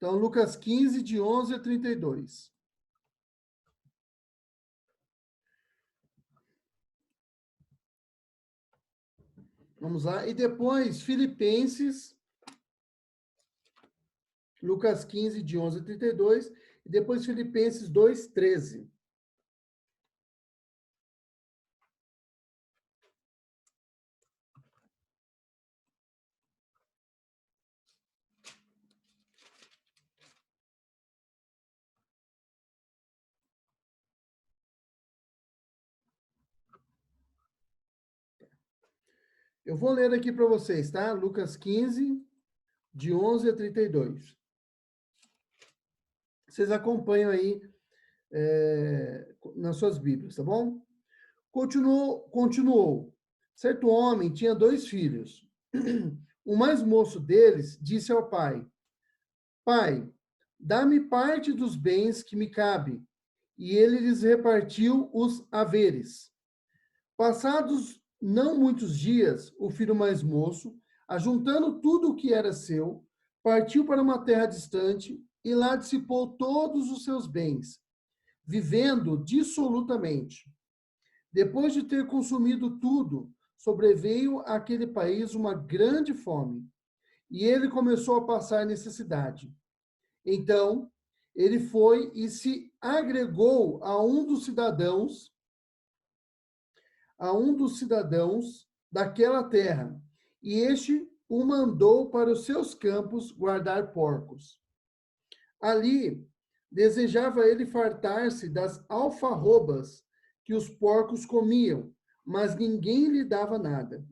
Então, Lucas 15, de 11 a 32. Vamos lá. E depois, Filipenses, Lucas 15, de 11 a 32. E depois, Filipenses 2, 13. Eu vou ler aqui para vocês, tá? Lucas 15, de 11 a 32. Vocês acompanham aí nas suas Bíblias, tá bom? Continuou. Certo homem tinha 2 filhos. O mais moço deles disse ao pai: Pai, dá-me parte dos bens que me cabe. E ele lhes repartiu os haveres. Passados não muitos dias, o filho mais moço, ajuntando tudo o que era seu, partiu para uma terra distante e lá dissipou todos os seus bens, vivendo dissolutamente. Depois de ter consumido tudo, sobreveio àquele país uma grande fome, e ele começou a passar necessidade. Então, ele foi e se agregou a um dos cidadãos daquela terra, e este o mandou para os seus campos guardar porcos. Ali, desejava ele fartar-se das alfarrobas que os porcos comiam, mas ninguém lhe dava nada.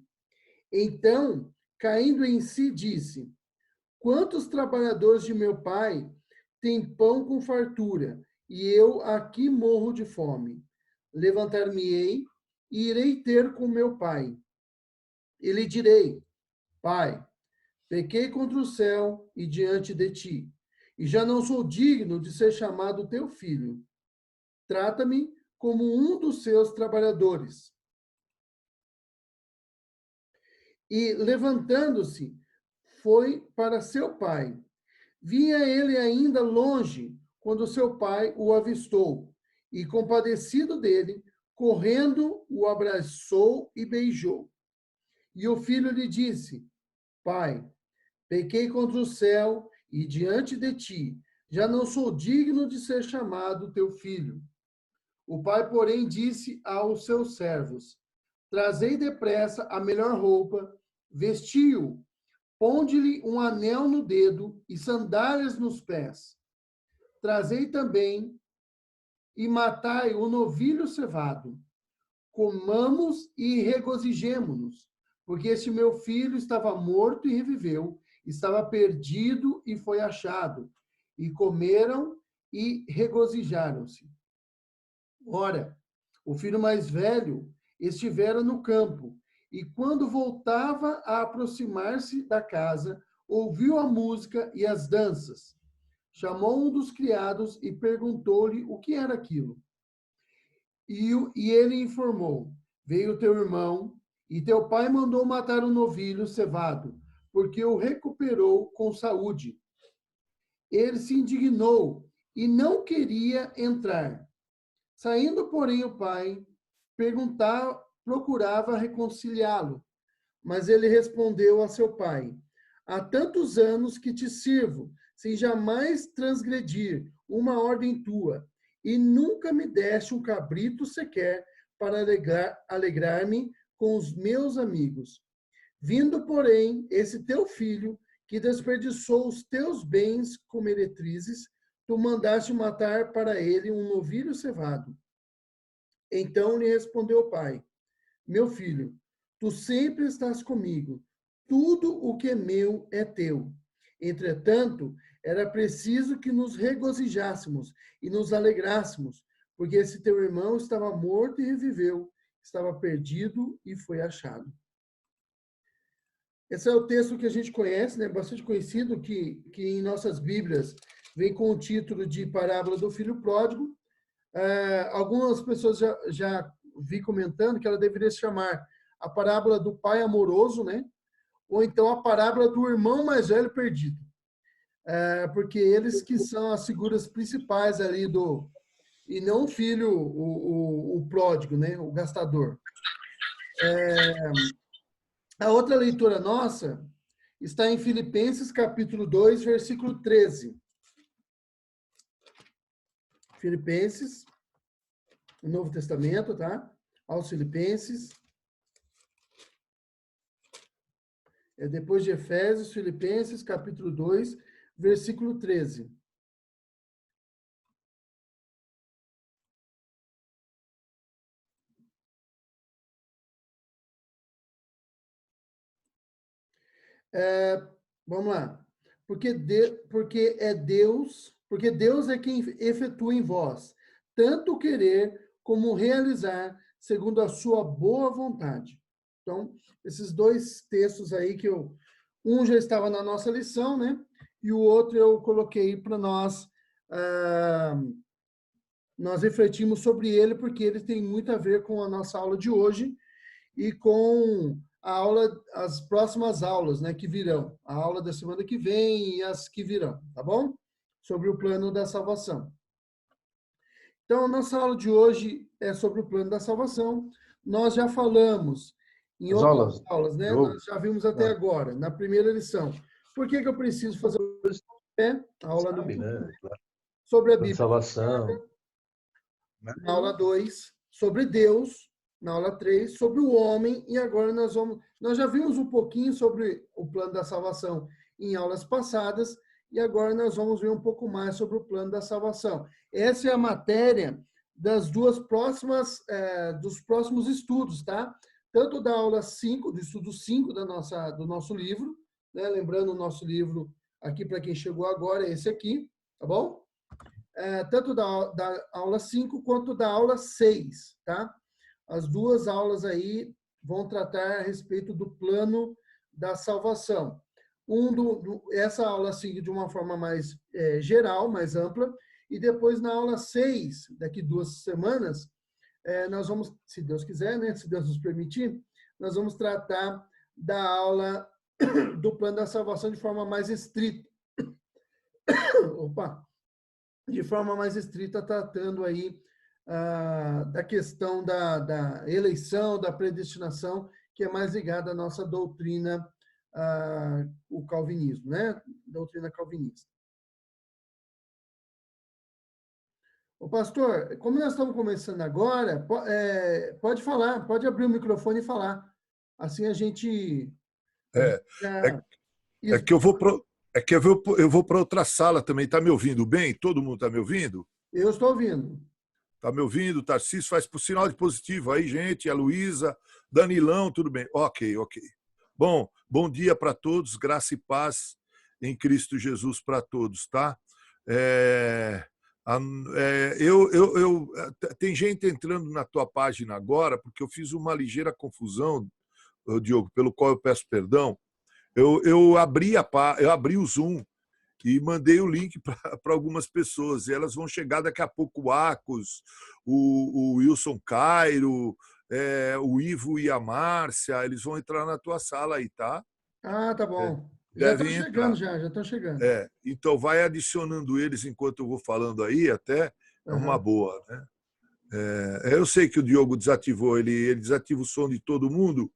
Então, caindo em si, disse: Quantos trabalhadores de meu pai têm pão com fartura, e eu aqui morro de fome? Levantar-me-ei e irei ter com meu pai. E lhe direi: Pai, pequei contra o céu e diante de ti, e já não sou digno de ser chamado teu filho. Trata-me como um dos seus trabalhadores. E, levantando-se, foi para seu pai. Vinha ele ainda longe, quando seu pai o avistou, e, compadecido dele, correndo, o abraçou e beijou. E o filho lhe disse: Pai, pequei contra o céu e diante de ti, já não sou digno de ser chamado teu filho. O pai, porém, disse aos seus servos: Trazei depressa a melhor roupa, vestiu-o, ponde-lhe um anel no dedo e sandálias nos pés. Trazei também e matai o novilho cevado. Comamos e regozijemo-nos, porque este meu filho estava morto e reviveu, estava perdido e foi achado. E comeram e regozijaram-se. Ora, o filho mais velho estivera no campo, e quando voltava a aproximar-se da casa, ouviu a música e as danças. Chamou um dos criados e perguntou-lhe o que era aquilo. E ele informou: Veio teu irmão, e teu pai mandou matar um novilho cevado, porque o recuperou com saúde. Ele se indignou e não queria entrar. Saindo, porém, o pai procurava reconciliá-lo, mas ele respondeu a seu pai: Há tantos anos que te sirvo, sem jamais transgredir uma ordem tua, e nunca me deste um cabrito sequer para alegrar-me com os meus amigos. Vindo, porém, esse teu filho, que desperdiçou os teus bens com meretrizes, tu mandaste matar para ele um novilho cevado. Então lhe respondeu o pai: Meu filho, tu sempre estás comigo, tudo o que é meu é teu. Entretanto, era preciso que nos regozijássemos e nos alegrássemos, porque esse teu irmão estava morto e reviveu, estava perdido e foi achado. Esse é o texto que a gente conhece, né? Bastante conhecido, que em nossas Bíblias vem com o título de Parábola do Filho Pródigo. Algumas pessoas já vi comentando que ela deveria se chamar a parábola do pai amoroso, né? Ou então a parábola do irmão mais velho perdido. porque eles que são as figuras principais ali do... E não o filho, o pródigo, né? O gastador. A outra leitura nossa está em Filipenses, capítulo 2, versículo 13. Filipenses, o Novo Testamento, tá? Aos Filipenses. Depois de Efésios, Filipenses, capítulo 2, versículo 13. Vamos lá. Porque Deus é quem efetua em vós, tanto o querer como o realizar, segundo a sua boa vontade. Então, esses dois textos aí um já estava na nossa lição, né? E o outro eu coloquei para nós refletimos sobre ele, porque ele tem muito a ver com a nossa aula de hoje e com as próximas aulas, né, que virão. A aula da semana que vem e as que virão, tá bom? Sobre o plano da salvação. Então, a nossa aula de hoje é sobre o plano da salvação. Nós já falamos em As outras aulas, aulas, né? Diogo. Nós já vimos até agora, na primeira lição. Por que eu preciso fazer a aula Sabe, número 1? né? Sobre a Plano de Bíblia, salvação. na aula 2, sobre Deus, na aula 3, sobre o homem, e agora nós já vimos um pouquinho sobre o plano da salvação em aulas passadas, e agora nós vamos ver um pouco mais sobre o plano da salvação. Essa é a matéria dos próximos estudos, tá? Tanto da aula 5, do estudo 5 do nosso livro, né? Lembrando, o nosso livro aqui, para quem chegou agora, é esse aqui, tá bom? Tanto da aula 5 quanto da aula 6, tá? As duas aulas aí vão tratar a respeito do plano da salvação. Essa aula segue de uma forma mais geral, mais ampla, e depois na aula 6, daqui 2 semanas, nós vamos, se Deus quiser, né, se Deus nos permitir, nós vamos tratar da aula do plano da salvação de forma mais estrita. Opa! De forma mais estrita, tratando aí da questão da eleição, da predestinação, que é mais ligada à nossa doutrina, o calvinismo, né? Doutrina calvinista. Ô, pastor, como nós estamos começando agora, pode falar, pode abrir o microfone e falar. Assim a gente É, já... é que eu vou para eu vou para outra sala também. Está me ouvindo bem? Todo mundo está me ouvindo? Eu estou ouvindo. Está me ouvindo? Tarcísio faz por sinal de positivo aí, gente. A Luísa, Danilão, tudo bem? Ok. Bom dia para todos, graça e paz em Cristo Jesus para todos, tá? Tem gente entrando na tua página agora, porque eu fiz uma ligeira confusão, Diogo, pelo qual eu peço perdão. Eu abri o Zoom e mandei o link para algumas pessoas. E elas vão chegar daqui a pouco, o Acos, o Wilson Cairo, o Ivo e a Márcia, eles vão entrar na tua sala aí, tá? Ah, tá bom. Já estão Devem chegando, entrar. já estão chegando. Então, vai adicionando eles enquanto eu vou falando aí, até é uma boa, né? Eu sei que o Diogo desativou, ele desativa o som de todo mundo,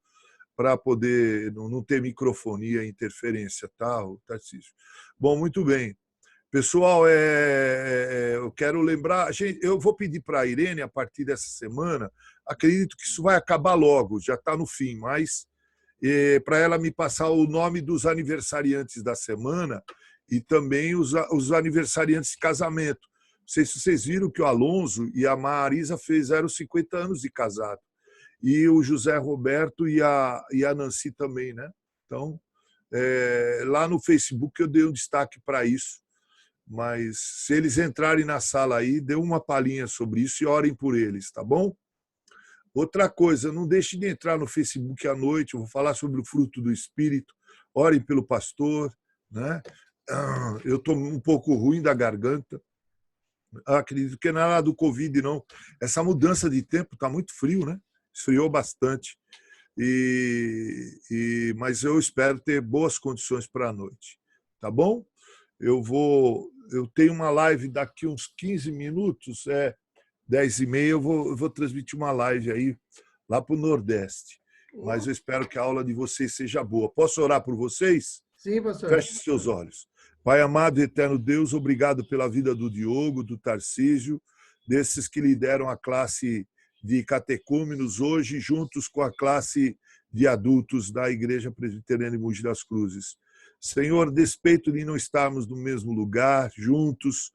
para poder não ter microfonia e interferência, tá, Tarcísio? Bom, muito bem. Pessoal, eu quero lembrar, gente, eu vou pedir para a Irene, a partir dessa semana, acredito que isso vai acabar logo, já está no fim, mas para ela me passar o nome dos aniversariantes da semana e também os aniversariantes de casamento. Não sei se vocês viram que o Alonso e a Marisa fizeram 50 anos de casado. E o José Roberto e a Nancy também, né? Então, lá no Facebook eu dei um destaque para isso, mas se eles entrarem na sala aí, dê uma palhinha sobre isso e orem por eles, tá bom? Outra coisa, não deixe de entrar no Facebook à noite, eu vou falar sobre o fruto do Espírito, orem pelo pastor, né? Eu estou um pouco ruim da garganta, acredito que não é nada do Covid, não. Essa mudança de tempo está muito frio, né? Esfriou bastante, mas eu espero ter boas condições para a noite, tá bom? Eu tenho uma live daqui uns 15 minutos, 10h30, eu vou transmitir uma live aí lá para o Nordeste. Mas eu espero que a aula de vocês seja boa. Posso orar por vocês? Sim, pastor. Feche seus olhos. Pai amado e eterno Deus, obrigado pela vida do Diogo, do Tarcísio, desses que lideram a classe de catecúmenos hoje, juntos com a classe de adultos da Igreja Presbiteriana de Mogi das Cruzes. Senhor, despeito de não estarmos no mesmo lugar, juntos,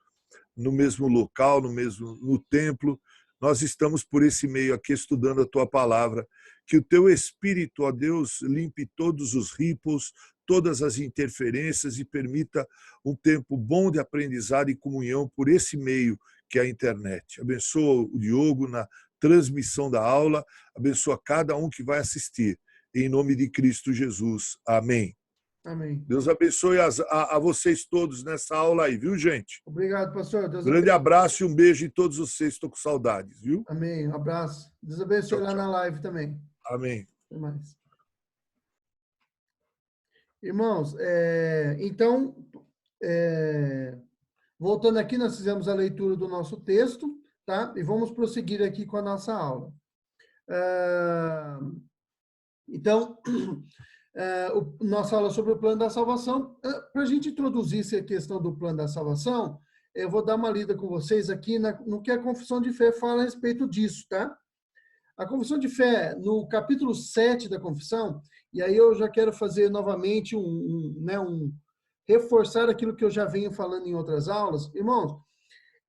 no mesmo local, no templo, nós estamos por esse meio aqui estudando a Tua palavra. Que o Teu Espírito, ó Deus, limpe todos os ripples, todas as interferências e permita um tempo bom de aprendizado e comunhão por esse meio que é a internet. Abençoa o Diogo na transmissão da aula, abençoa cada um que vai assistir. Em nome de Cristo Jesus. Amém. Amém. Deus abençoe a vocês todos nessa aula aí, viu, gente? Obrigado, pastor. Deus Grande abraço e um beijo em todos vocês. Estou com saudades, viu? Amém. Um abraço. Deus abençoe lá na live também. Amém. Até mais. Irmãos, então, voltando aqui, nós fizemos a leitura do nosso texto, tá? E vamos prosseguir aqui com a nossa aula. Então, nossa aula sobre o plano da salvação. Para a gente introduzir essa questão do plano da salvação, eu vou dar uma lida com vocês aqui no que a Confissão de Fé fala a respeito disso, tá? A Confissão de Fé, no capítulo 7 da Confissão, e aí eu já quero fazer novamente reforçar aquilo que eu já venho falando em outras aulas. Irmãos,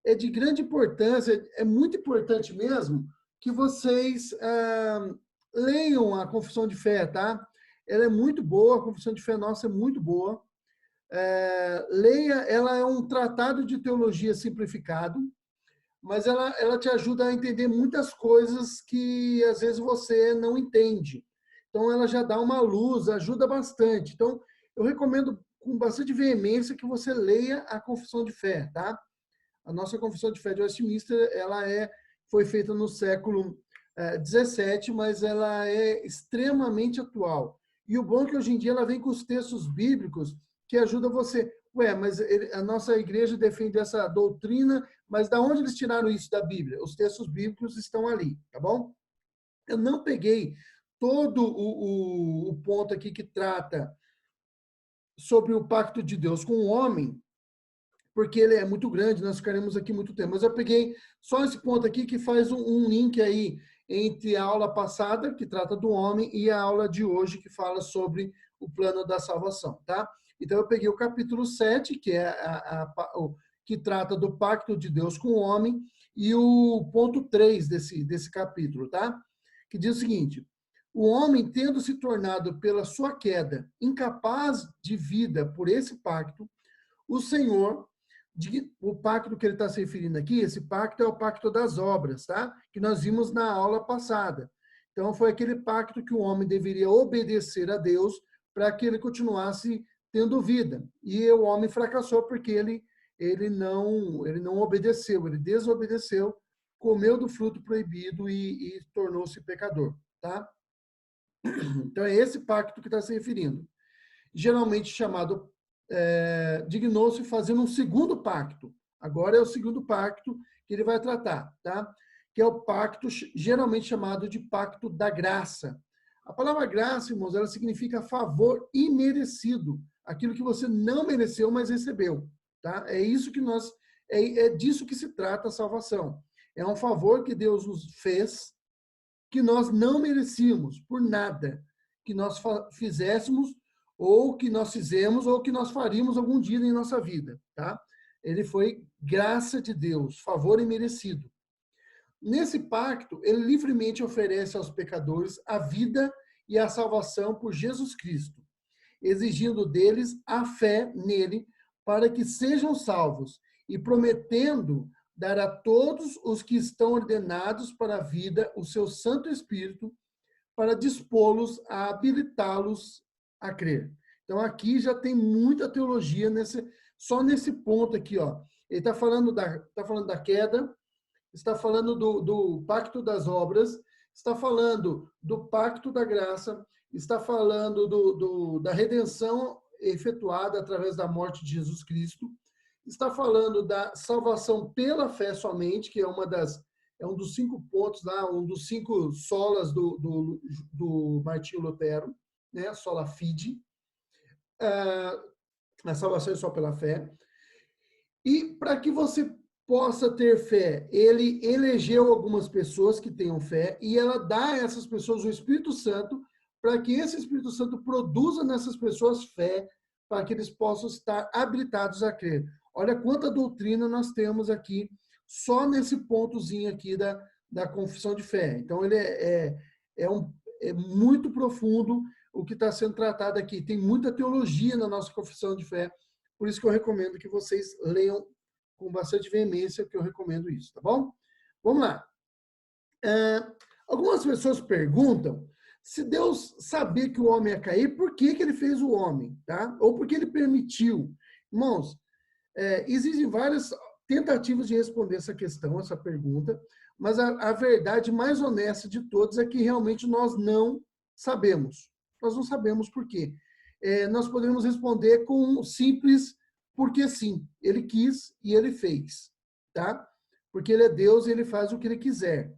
é de grande importância, é muito importante mesmo que vocês leiam a Confissão de Fé, tá? Ela é muito boa, a Confissão de Fé nossa é muito boa. Leia, ela é um tratado de teologia simplificado, mas ela te ajuda a entender muitas coisas que às vezes você não entende. Então ela já dá uma luz, ajuda bastante. Então eu recomendo com bastante veemência que você leia a Confissão de Fé, tá? A nossa Confissão de Fé de Westminster, foi feita no século 17, mas ela é extremamente atual. E o bom é que hoje em dia ela vem com os textos bíblicos que ajudam você. Mas a nossa igreja defende essa doutrina, mas da onde eles tiraram isso da Bíblia? Os textos bíblicos estão ali, tá bom? Eu não peguei todo o ponto aqui que trata sobre o pacto de Deus com o homem, porque ele é muito grande, nós ficaremos aqui muito tempo. Mas eu peguei só esse ponto aqui que faz um link aí entre a aula passada, que trata do homem, e a aula de hoje, que fala sobre o plano da salvação, tá? Então, eu peguei o capítulo 7, que é que trata do pacto de Deus com o homem, e o ponto 3 desse capítulo, tá? Que diz o seguinte: o homem, tendo se tornado pela sua queda incapaz de vida por esse pacto, o Senhor, o pacto que ele está se referindo aqui, esse pacto é o pacto das obras, tá? Que nós vimos na aula passada. Então, foi aquele pacto que o homem deveria obedecer a Deus para que ele continuasse tendo vida. E o homem fracassou porque ele não obedeceu, ele desobedeceu, comeu do fruto proibido e tornou-se pecador, tá? Então, é esse pacto que está se referindo. Geralmente chamado, dignou-se fazendo um segundo pacto. Agora é o segundo pacto que ele vai tratar, tá? Que é o pacto geralmente chamado de pacto da graça. A palavra graça, irmãos, ela significa favor imerecido. Aquilo que você não mereceu, mas recebeu, tá? É isso que é disso que se trata a salvação. É um favor que Deus nos fez, que nós não merecíamos por nada, que nós fizéssemos, ou que nós fizemos, ou que nós faríamos algum dia em nossa vida, tá? Ele foi graça de Deus, favor imerecido. Nesse pacto, ele livremente oferece aos pecadores a vida e a salvação por Jesus Cristo, exigindo deles a fé nele para que sejam salvos e prometendo dar a todos os que estão ordenados para a vida o seu Santo Espírito para dispô-los a habilitá-los a crer. Então aqui já tem muita teologia só nesse ponto aqui, ó. Ele está falando da queda, está falando do pacto das obras, está falando do pacto da graça, está falando da redenção efetuada através da morte de Jesus Cristo. Está falando da salvação pela fé somente, que é um dos 5 pontos lá, um dos 5 solas do Martinho Lutero, né? Sola fide. A salvação é só pela fé. E para que você possa ter fé, ele elegeu algumas pessoas que tenham fé e ela dá a essas pessoas o Espírito Santo para que esse Espírito Santo produza nessas pessoas fé, para que eles possam estar habilitados a crer. Olha quanta doutrina nós temos aqui, só nesse pontozinho aqui da confissão de fé. Então, ele é muito profundo o que está sendo tratado aqui. Tem muita teologia na nossa confissão de fé, por isso que eu recomendo que vocês leiam com bastante veemência, que eu recomendo isso, tá bom? Vamos lá. Algumas pessoas perguntam se Deus sabia que o homem ia cair, por que ele fez o homem, tá? Ou por que ele permitiu. Irmãos, existem várias tentativas de responder essa questão, essa pergunta, mas a verdade mais honesta de todas é que realmente nós não sabemos. Nós não sabemos por quê. Nós podemos responder com um simples porque sim. Ele quis e ele fez, tá? Porque ele é Deus e ele faz o que ele quiser.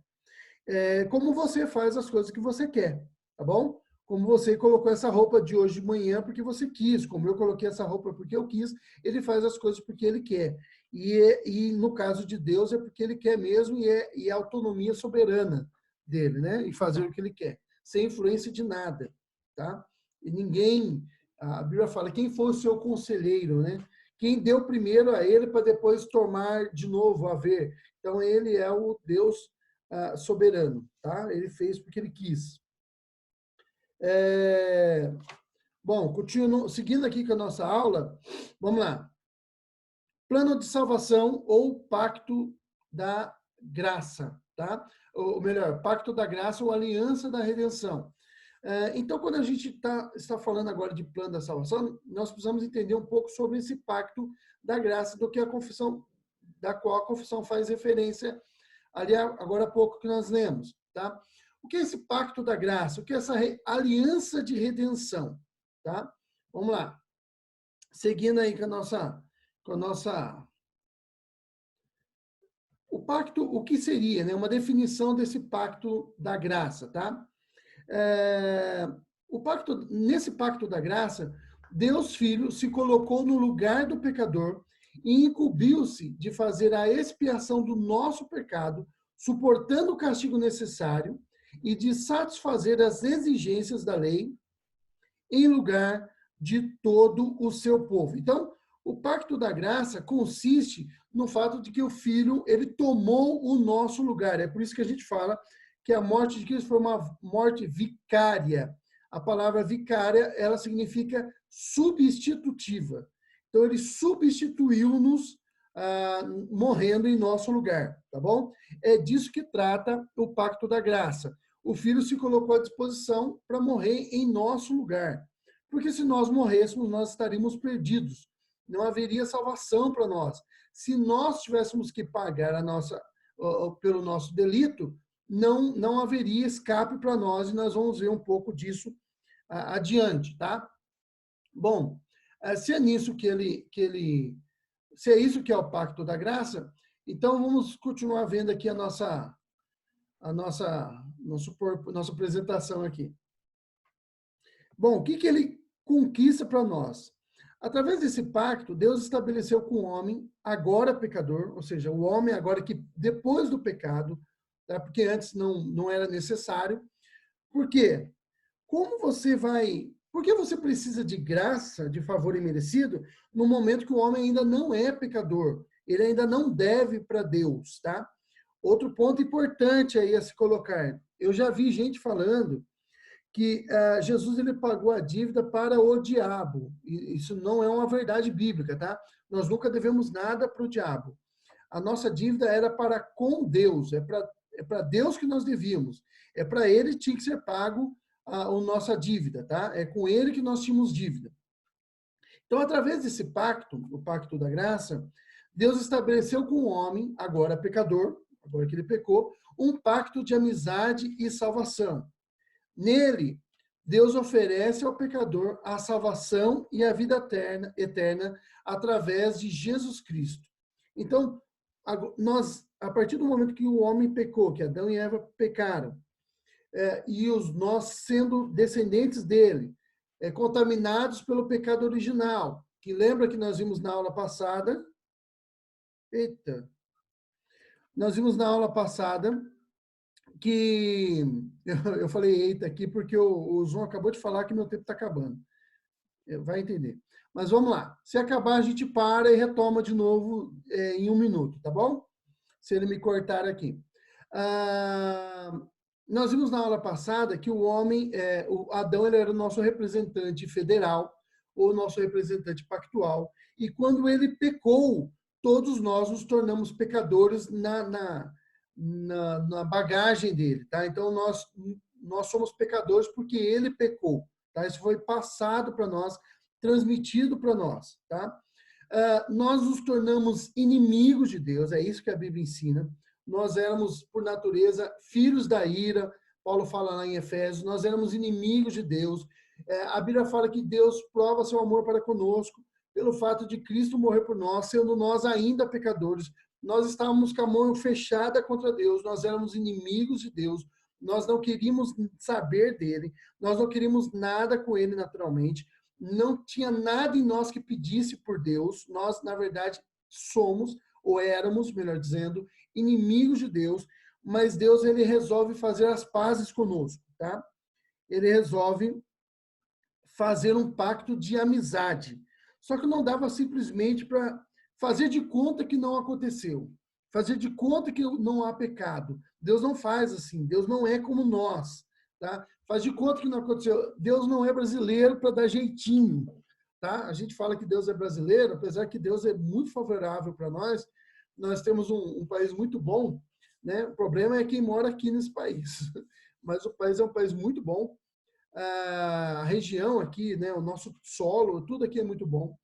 Como você faz as coisas que você quer, tá bom? Como você colocou essa roupa de hoje de manhã porque você quis, como eu coloquei essa roupa porque eu quis, ele faz as coisas porque ele quer. E no caso de Deus é porque ele quer mesmo e é a autonomia soberana dele, né? E fazer o que ele quer, sem influência de nada, tá? E ninguém, a Bíblia fala, quem foi o seu conselheiro, né? Quem deu primeiro a ele para depois tomar de novo a ver. Então ele é o Deus soberano, tá? Ele fez porque ele quis. Bom, seguindo aqui com a nossa aula, vamos lá. Plano de salvação ou pacto da graça, tá? Ou melhor, pacto da graça ou aliança da redenção. Então, quando a gente está falando agora de plano da salvação, nós precisamos entender um pouco sobre esse pacto da graça, da qual a confissão faz referência ali agora há pouco que nós lemos, tá? O que é esse pacto da graça? O que é essa aliança de redenção, tá? Vamos lá. Seguindo aí com a nossa... O pacto, o que seria, né? Uma definição desse pacto da graça, tá? Nesse pacto da graça, Deus Filho se colocou no lugar do pecador e incumbiu-se de fazer a expiação do nosso pecado, suportando o castigo necessário e de satisfazer as exigências da lei em lugar de todo o seu povo. Então, o pacto da graça consiste no fato de que o Filho, ele tomou o nosso lugar. É por isso que a gente fala que a morte de Cristo foi uma morte vicária. A palavra vicária, ela significa substitutiva. Então, ele substituiu-nos morrendo em nosso lugar, tá bom? É disso que trata o pacto da graça. O Filho se colocou à disposição para morrer em nosso lugar. Porque se nós morrêssemos, nós estaríamos perdidos. Não haveria salvação para nós. Se nós tivéssemos que pagar pelo nosso delito, não haveria escape para nós, e nós vamos ver um pouco disso adiante, tá? Bom, se é nisso se é isso que é o pacto da graça, então vamos continuar vendo aqui a nossa apresentação aqui. Bom, o que ele conquista para nós? Através desse pacto, Deus estabeleceu com o homem, agora pecador, ou seja, o homem agora que depois do pecado, tá? Porque antes não era necessário. Por quê? Por que você precisa de graça, de favor imerecido, no momento que o homem ainda não é pecador? Ele ainda não deve para Deus, tá? Outro ponto importante aí a se colocar. Eu já vi gente falando que Jesus ele pagou a dívida para o diabo. E isso não é uma verdade bíblica, tá? Nós nunca devemos nada para o diabo. A nossa dívida era para com Deus, é para Deus que nós devíamos. É para ele que tinha que ser pago a nossa dívida, tá? É com ele que nós tínhamos dívida. Então, através desse pacto, o pacto da graça, Deus estabeleceu com o homem, agora pecador, agora que ele pecou, um pacto de amizade e salvação. Nele, Deus oferece ao pecador a salvação e a vida eterna através de Jesus Cristo. Então, nós, a partir do momento que o homem pecou, que Adão e Eva pecaram, nós sendo descendentes dele, contaminados pelo pecado original, que lembra que nós vimos na aula passada, nós vimos na aula passada que eu falei eita aqui porque o João acabou de falar que meu tempo está acabando. Vai entender. Mas vamos lá. Se acabar, a gente para e retoma de novo em 1 minuto, tá bom? Se ele me cortar aqui. Nós vimos na aula passada que o homem, o Adão, ele era o nosso representante federal, ou nosso representante pactual, e quando ele pecou, todos nós nos tornamos pecadores na bagagem dele, tá? Então, nós somos pecadores porque ele pecou, tá? Isso foi passado para nós, transmitido para nós, tá? Nós nos tornamos inimigos de Deus, é isso que a Bíblia ensina. Nós éramos, por natureza, filhos da ira. Paulo fala lá em Efésios, nós éramos inimigos de Deus. A Bíblia fala que Deus prova seu amor para conosco pelo fato de Cristo morrer por nós, sendo nós ainda pecadores. Nós estávamos com a mão fechada contra Deus, nós éramos inimigos de Deus, nós não queríamos saber dele, nós não queríamos nada com ele naturalmente, não tinha nada em nós que pedisse por Deus, nós, na verdade, somos, ou éramos, melhor dizendo, inimigos de Deus, mas Deus, ele resolve fazer as pazes conosco, tá? Ele resolve fazer um pacto de amizade. Só que não dava simplesmente para fazer de conta que não aconteceu, fazer de conta que não há pecado. Deus não faz assim, Deus não é como nós, tá? Faz de conta que não aconteceu. Deus não é brasileiro para dar jeitinho, tá? A gente fala que Deus é brasileiro, apesar que Deus é muito favorável para nós. Nós temos um país muito bom, né? O problema é quem mora aqui nesse país. Mas o país é um país muito bom. A região aqui, né, o nosso solo, tudo aqui é muito bom,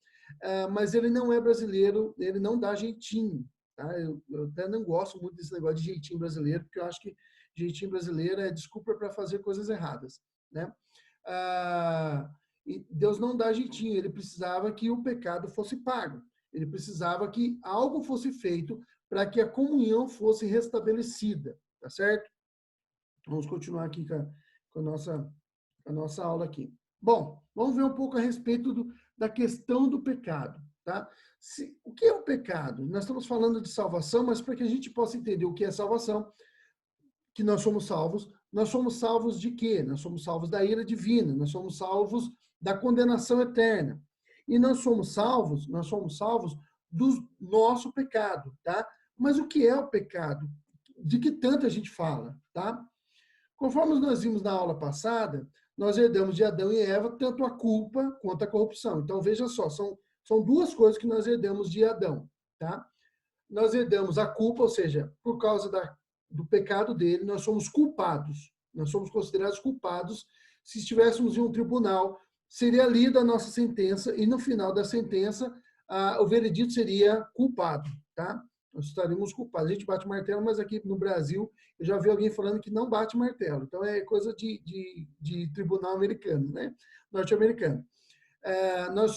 mas ele não é brasileiro, ele não dá jeitinho, tá? Eu até não gosto muito desse negócio de jeitinho brasileiro, porque eu acho que jeitinho brasileiro é desculpa para fazer coisas erradas, né? E Deus não dá jeitinho, ele precisava que o pecado fosse pago, ele precisava que algo fosse feito para que a comunhão fosse restabelecida, tá certo? Vamos continuar aqui com a nossa aula aqui. Bom, vamos ver um pouco a respeito da questão do pecado, tá? O que é o pecado? Nós estamos falando de salvação, mas para que a gente possa entender o que é salvação, que nós somos salvos de quê? Nós somos salvos da ira divina, nós somos salvos da condenação eterna. E nós somos salvos do nosso pecado, tá? Mas o que é o pecado? De que tanto a gente fala, tá? Conforme nós vimos na aula passada, nós herdamos de Adão e Eva tanto a culpa quanto a corrupção. Então, veja só, são duas coisas que nós herdamos de Adão, tá? Nós herdamos a culpa, ou seja, por causa do pecado dele, nós somos culpados. Nós somos considerados culpados. Se estivéssemos em um tribunal, seria lida a nossa sentença e no final da sentença, o veredito seria culpado, tá? Nós estaríamos culpados. A gente bate martelo, mas aqui no Brasil, eu já vi alguém falando que não bate martelo. Então, é coisa de tribunal americano, né? Norte-americano. Nós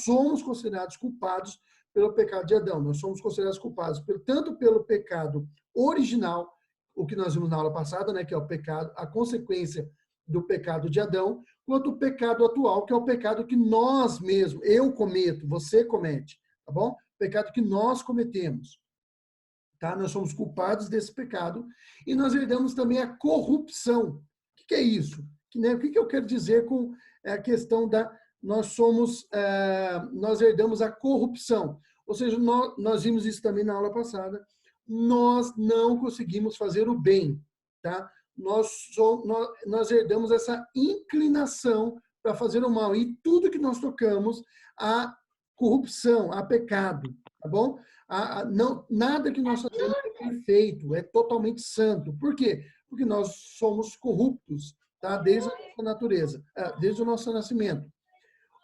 somos considerados culpados pelo pecado de Adão. Nós somos considerados culpados tanto pelo pecado original, o que nós vimos na aula passada, né? Que é o pecado, a consequência do pecado de Adão, quanto o pecado atual, que é o pecado que nós mesmos, eu cometo, você comete, tá bom? Pecado que nós cometemos, tá? Nós somos culpados desse pecado e nós herdamos também a corrupção. O que é isso? O que eu quero dizer com a questão nós herdamos a corrupção? Ou seja, nós vimos isso também na aula passada. Nós não conseguimos fazer o bem, tá? Nós herdamos essa inclinação para fazer o mal e tudo que nós tocamos a corrupção, há pecado, tá bom? Nada que nós fazemos é perfeito, é totalmente santo. Por quê? Porque nós somos corruptos, tá? Desde a nossa natureza, desde o nosso nascimento.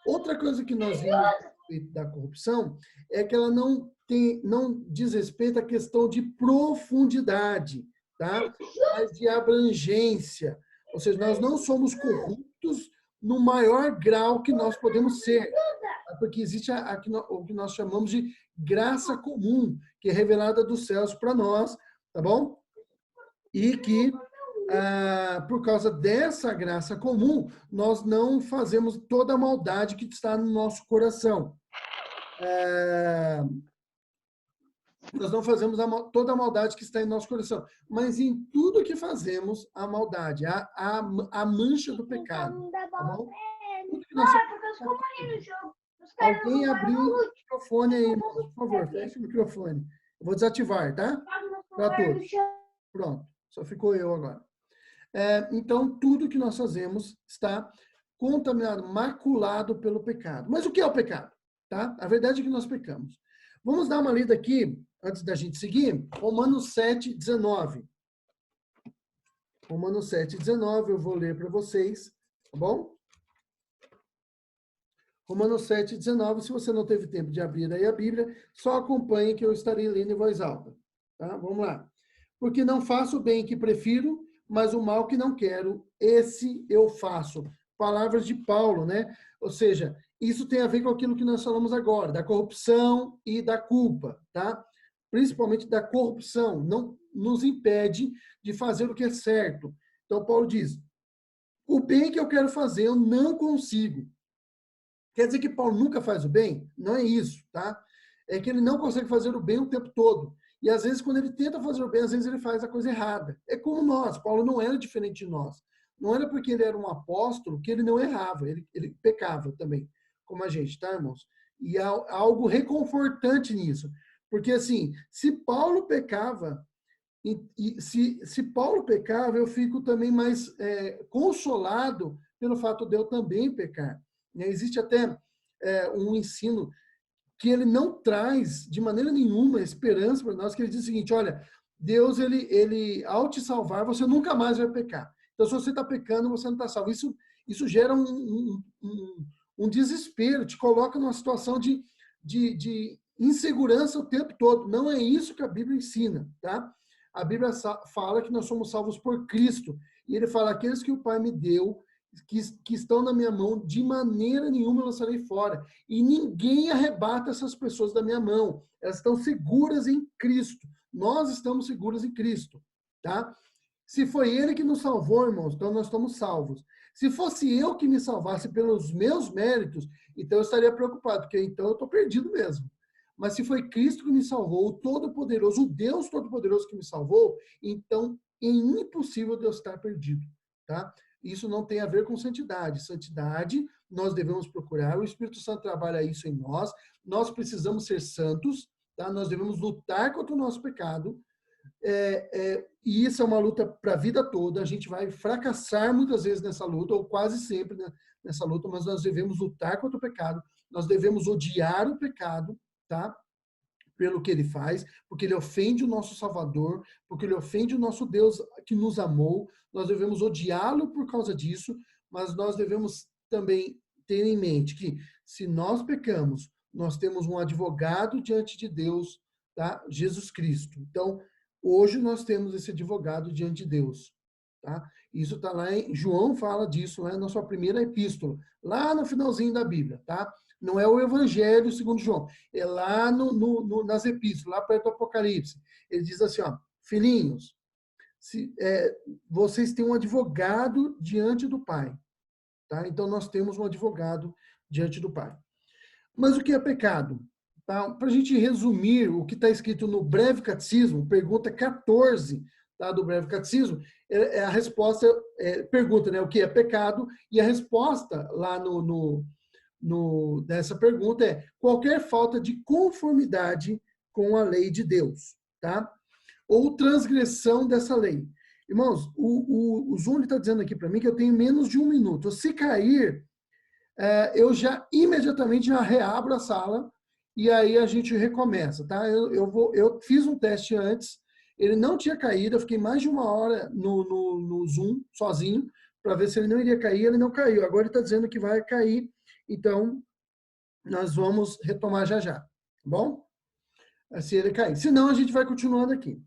Outra coisa que nós vimos a respeito da corrupção é que ela não diz respeito à questão de profundidade, tá? Mas de abrangência. Ou seja, nós não somos corruptos no maior grau que nós podemos ser. Porque existe o que nós chamamos de graça comum, que é revelada dos céus para nós, tá bom? E que, por causa dessa graça comum, nós não fazemos toda a maldade que está no nosso coração. Nós não fazemos toda a maldade que está em nosso coração, mas em tudo que fazemos, a maldade, a mancha do pecado. Tá bom? Tudo que nós Alguém abriu o microfone aí, por favor, feche o microfone. Eu vou desativar, tá? Para todos. Pronto, só ficou eu agora. Então, tudo que nós fazemos está contaminado, maculado pelo pecado. Mas o que é o pecado? Tá? A verdade é que nós pecamos. Vamos dar uma lida aqui, antes da gente seguir, Romanos 7:19. Romanos 7:19, eu vou ler para vocês, tá bom? Romanos 7:19, se você não teve tempo de abrir aí a Bíblia, só acompanhe que eu estarei lendo em voz alta. Tá? Vamos lá. Porque não faço o bem que prefiro, mas o mal que não quero, esse eu faço. Palavras de Paulo, né? Ou seja, isso tem a ver com aquilo que nós falamos agora, da corrupção e da culpa, tá? Principalmente da corrupção, não nos impede de fazer o que é certo. Então, Paulo diz, o bem que eu quero fazer, eu não consigo. Quer dizer que Paulo nunca faz o bem? Não é isso, tá? É que ele não consegue fazer o bem o tempo todo. E às vezes, quando ele tenta fazer o bem, às vezes ele faz a coisa errada. É como nós. Paulo não era diferente de nós. Não era porque ele era um apóstolo que ele não errava. Ele pecava também, como a gente, tá, irmãos? E há algo reconfortante nisso. Porque, assim, se Paulo pecava, se Paulo pecava, eu fico também mais consolado pelo fato de eu também pecar. Existe até um ensino que ele não traz de maneira nenhuma esperança para nós, que ele diz o seguinte, olha, Deus, ele ao te salvar, você nunca mais vai pecar. Então, se você está pecando, você não está salvo. Isso gera um desespero, te coloca numa situação de insegurança o tempo todo. Não é isso que a Bíblia ensina, tá? A Bíblia fala que nós somos salvos por Cristo. E ele fala, aqueles que o Pai me deu, que estão na minha mão, de maneira nenhuma eu lançarei fora. E ninguém arrebata essas pessoas da minha mão. Elas estão seguras em Cristo. Nós estamos seguros em Cristo, tá? Se foi Ele que nos salvou, irmãos, então nós estamos salvos. Se fosse eu que me salvasse pelos meus méritos, então eu estaria preocupado, porque então eu estou perdido mesmo. Mas se foi Cristo que me salvou, o Todo-Poderoso, o Deus Todo-Poderoso que me salvou, então é impossível Deus estar perdido, tá? Isso não tem a ver com santidade. Santidade, nós devemos procurar, o Espírito Santo trabalha isso em nós, nós precisamos ser santos, tá? Nós devemos lutar contra o nosso pecado, e isso é uma luta para a vida toda, a gente vai fracassar muitas vezes nessa luta, ou quase sempre nessa luta, mas nós devemos lutar contra o pecado, nós devemos odiar o pecado, tá? Pelo que ele faz, porque ele ofende o nosso Salvador, porque ele ofende o nosso Deus que nos amou, nós devemos odiá-lo por causa disso, mas nós devemos também ter em mente que se nós pecamos, nós temos um advogado diante de Deus, tá? Jesus Cristo. Então, hoje nós temos esse advogado diante de Deus, tá? Isso está lá em João, fala disso, né, na sua primeira epístola, lá no finalzinho da Bíblia, tá? Não é o Evangelho segundo João, é lá nas epístolas, lá perto do Apocalipse. Ele diz assim, ó, filhinhos, vocês têm um advogado diante do Pai, tá? Então nós temos um advogado diante do Pai. Mas o que é pecado? Tá? Para a gente resumir o que está escrito no Breve Catecismo, pergunta 14, tá, do Breve Catecismo, a resposta pergunta, né, o que é pecado, e a resposta lá nessa pergunta é qualquer falta de conformidade com a lei de Deus, tá? Ou transgressão dessa lei. Irmãos, o Zoom está dizendo aqui para mim que eu tenho menos de 1 minuto. Se cair, eu imediatamente já reabro a sala e aí a gente recomeça, tá? Eu fiz um teste antes, ele não tinha caído, eu fiquei mais de 1 hora no Zoom, sozinho, para ver se ele não iria cair, ele não caiu. Agora ele está dizendo que vai cair, então nós vamos retomar já já, tá bom? Se ele cair. Se não, a gente vai continuando aqui.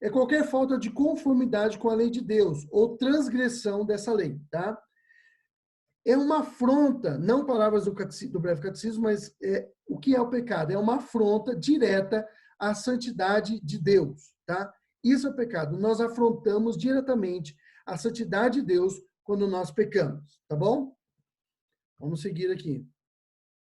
é qualquer falta de conformidade com a lei de Deus ou transgressão dessa lei, tá? É uma afronta, não palavras do breve catecismo, mas o que é o pecado? É uma afronta direta à santidade de Deus, tá? Isso é o pecado. Nós afrontamos diretamente a santidade de Deus quando nós pecamos, tá bom? Vamos seguir aqui.